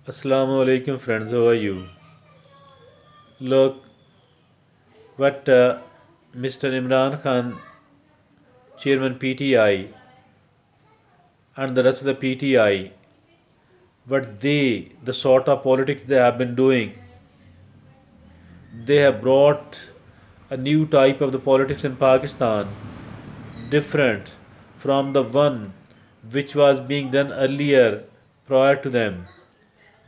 Assalamu alaikum friends, how are you? Look, what Mr. Imran Khan, chairman PTI, and the rest of the PTI, the sort of politics they have been doing, they have brought a new type of the politics in Pakistan, different from the one which was being done earlier prior to them.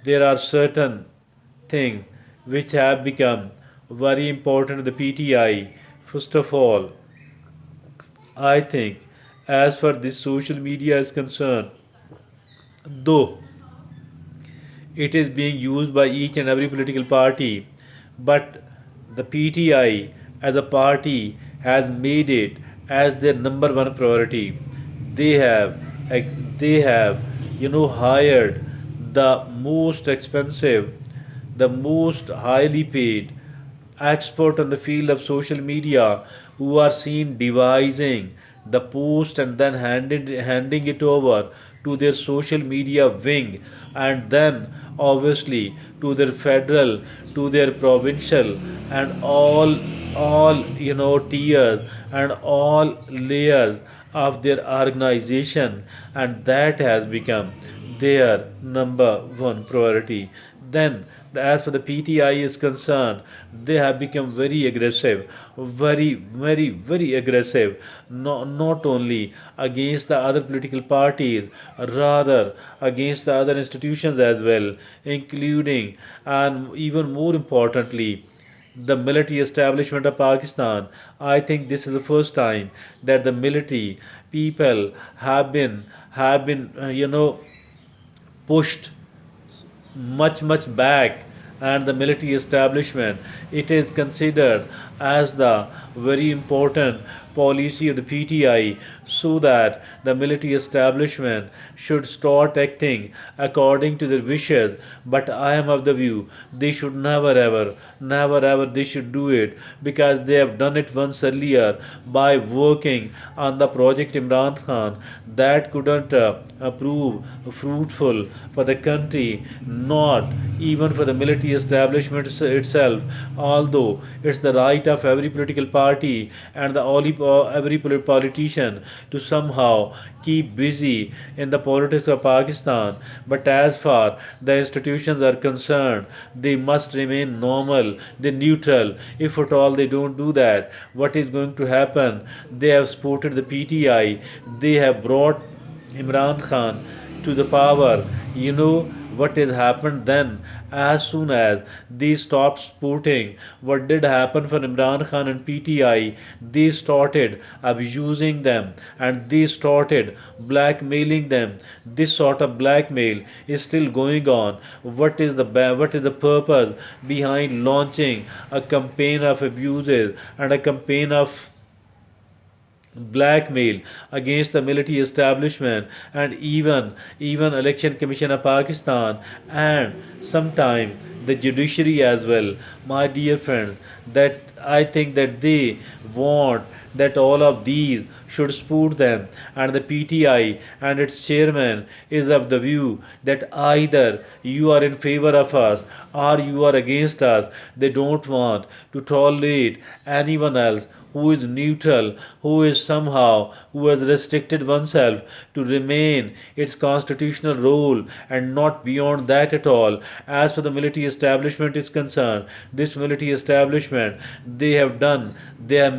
There are certain things which have become very important to the PTI. First of all, I think, as far this social media is concerned, though it is being used by each and every political party, but the PTI as a party has made it as their number one priority. They have, they have, hired the most expensive, the most highly paid expert on the field of social media who are seen devising the post and then handing it over to their social media wing, and then obviously to their federal, to their provincial, and all tiers and all layers of their organization, and that has become their number one priority. Then, as for the PTI is concerned, they have become very aggressive, very aggressive, not only against the other political parties, rather against the other institutions as well, including and even more importantly, the military establishment of Pakistan. I think this is the first time that the military people have been pushed much back, and the military establishment, it is considered as the very important policy of the PTI, so that the military establishment should start acting according to their wishes. But I am of the view they should never ever they should do it, because they have done it once earlier by working on the project Imran Khan that couldn't prove fruitful for the country, not even for the military establishment itself. Although it's the right of every political party and every politician to somehow keep busy in the politics of Pakistan, but as far the institutions are concerned, they must remain normal, they neutral. If at all they don't do that, what is going to happen? They have supported the PTI, they have brought Imran Khan to the power. You know what has happened then? As soon as they stopped supporting what did happen for Imran Khan and PTI, they started abusing them and they started blackmailing them. This sort of blackmail is still going on. What is the purpose behind launching a campaign of abuses and a campaign of blackmail against the military establishment, and even election commission of Pakistan, and sometime the judiciary as well, my dear friends, that I think that they want that all of these should support them, and the PTI and its chairman is of the view that either you are in favor of us or you are against us. They don't want to tolerate anyone else who is neutral, who has restricted oneself to remain its constitutional role and not beyond that at all. As for the military establishment is concerned, this military establishment, they have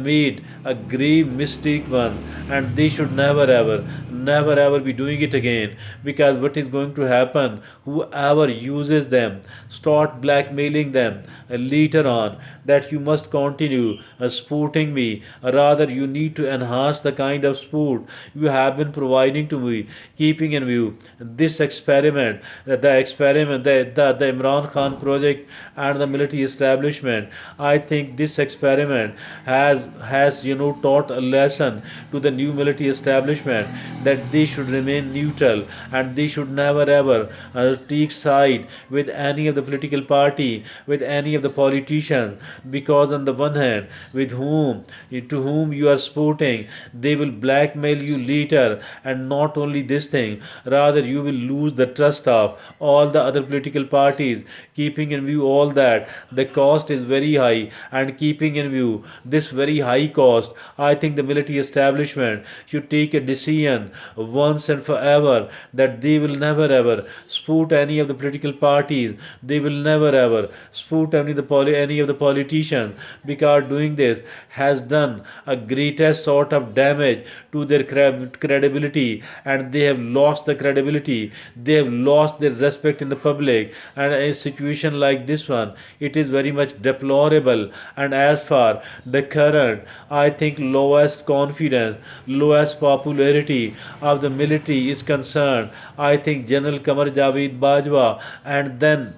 made a grave mistake once, and they should never ever be doing it again, because what is going to happen? Whoever uses them, start blackmailing them later on, that you must continue supporting me. Rather, you need to enhance the kind of support you have been providing to me, keeping in view this experiment, the Imran Khan project and the military establishment. I think this experiment has taught a lesson to the new military establishment, that they should remain neutral and they should never ever take side with any of the political party, with any of the politicians, because on the one hand, with whom to whom you are supporting, they will blackmail you later. And not only this thing, rather you will lose the trust of all the other political parties. Keeping in view all that, the cost is very high, and keeping in view this very high cost, I think the military establishment should take a decision once and forever that they will never ever support any of the political parties. They will never ever support any of the politicians, because doing this has done a greatest sort of damage to their credibility, and they have lost the credibility. They have lost their respect in the public, and in a situation like this one, it is very much deplorable. And as far the current, I think, lowest confidence, lowest popularity of the military is concerned, I think General Qamar Javed Bajwa, and then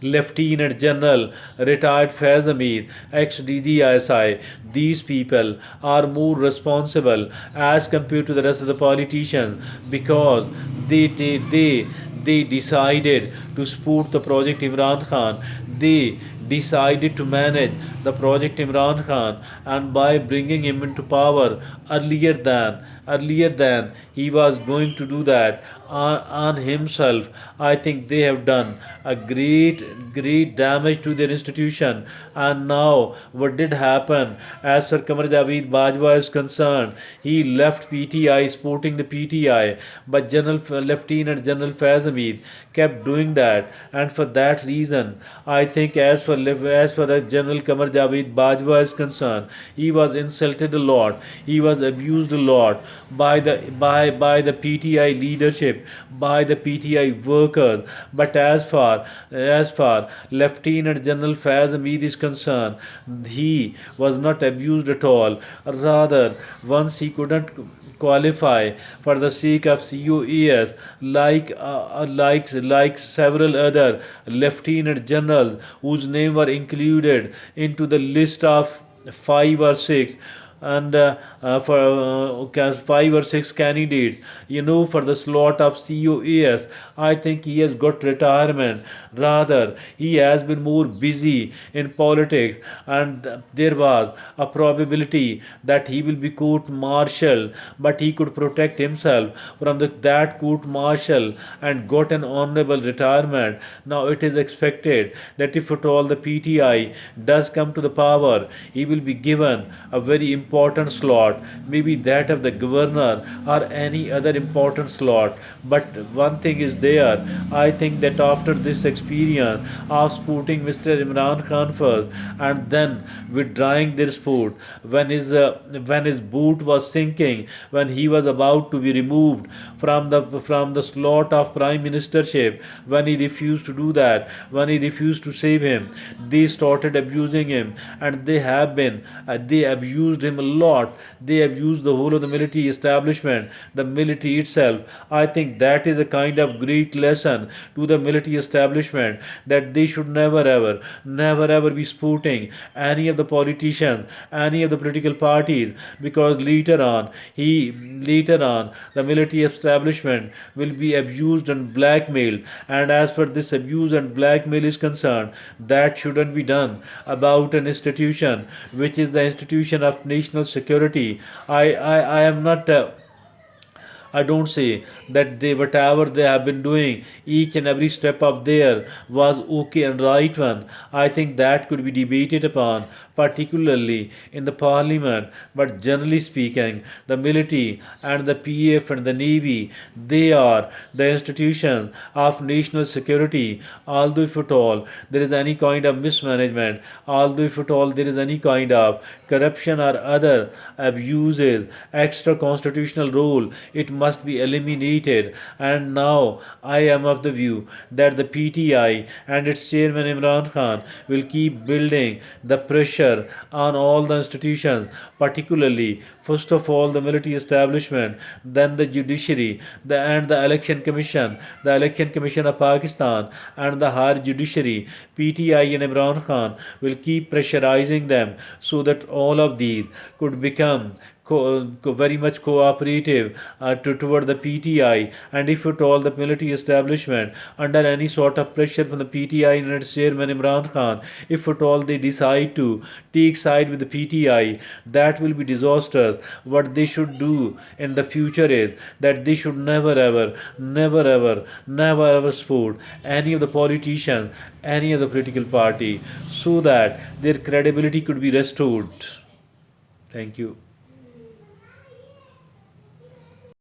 Lieutenant General retired Faiz Hamid, ex-DGISI, these people are more responsible as compared to the rest of the politicians, because they they they, they decided to support the Project Imran Khan. They decided to manage the Project Imran Khan, and by bringing him into power earlier than he was going to do that on himself, I think they have done a great damage to their institution. And now what did happen, as far Qamar Javed Bajwa is concerned, he left PTI, supporting the PTI, but Lieutenant General Faiz Hamid kept doing that. And for that reason, I think, as for the General Qamar Javed Bajwa is concerned, he was insulted a lot, he was abused a lot by the PTI leadership, by the PTI workers. But as far Lieutenant General Faiz Hamid is concerned, he was not abused at all. Rather, once he couldn't qualify for the sake of COES, like several other lieutenant generals whose name were included into the list of five or six, and for 5 or 6 candidates, for the slot of COAS, I think he has got retirement. Rather, he has been more busy in politics, and there was a probability that he will be court-martialed, but he could protect himself from that court-martial and got an honorable retirement. Now it is expected that if at all the PTI does come to the power, he will be given a very important slot, maybe that of the governor or any other important slot. But one thing is there, I think that after this experience of supporting Mr. Imran Khan first and then withdrawing their support when his boot was sinking, when he was about to be removed from the slot of prime ministership, when he refused to do that, when he refused to save him, they started abusing him, and they abused him a lot. They abused the whole of the military establishment, the military itself. I think that is a kind of great lesson to the military establishment, that they should never ever be supporting any of the politicians, any of the political parties, because later on the military establishment will be abused and blackmailed. And as for this abuse and blackmail is concerned, that shouldn't be done about an institution which is the institution of national security. I am not. I don't say that whatever they have been doing, each and every step of there was okay and right one. I think that could be debated upon, particularly in the parliament. But generally speaking, the military and the PF and the Navy, they are the institutions of national security. Although if at all there is any kind of mismanagement, although if at all there is any kind of corruption or other abuses, extra constitutional role, it must be eliminated. And now I am of the view that the PTI and its chairman Imran Khan will keep building the pressure on all the institutions, particularly first of all the military establishment, then the judiciary, and the Election Commission of Pakistan, and the higher judiciary. PTI and Imran Khan will keep pressurizing them so that all of these could become very much cooperative toward the PTI, and if at all the military establishment under any sort of pressure from the PTI and its chairman Imran Khan, if at all they decide to take side with the PTI, that will be disastrous. What they should do in the future is that they should never ever, never ever, never ever support any of the politicians, any of the political party, so that their credibility could be restored. Thank you.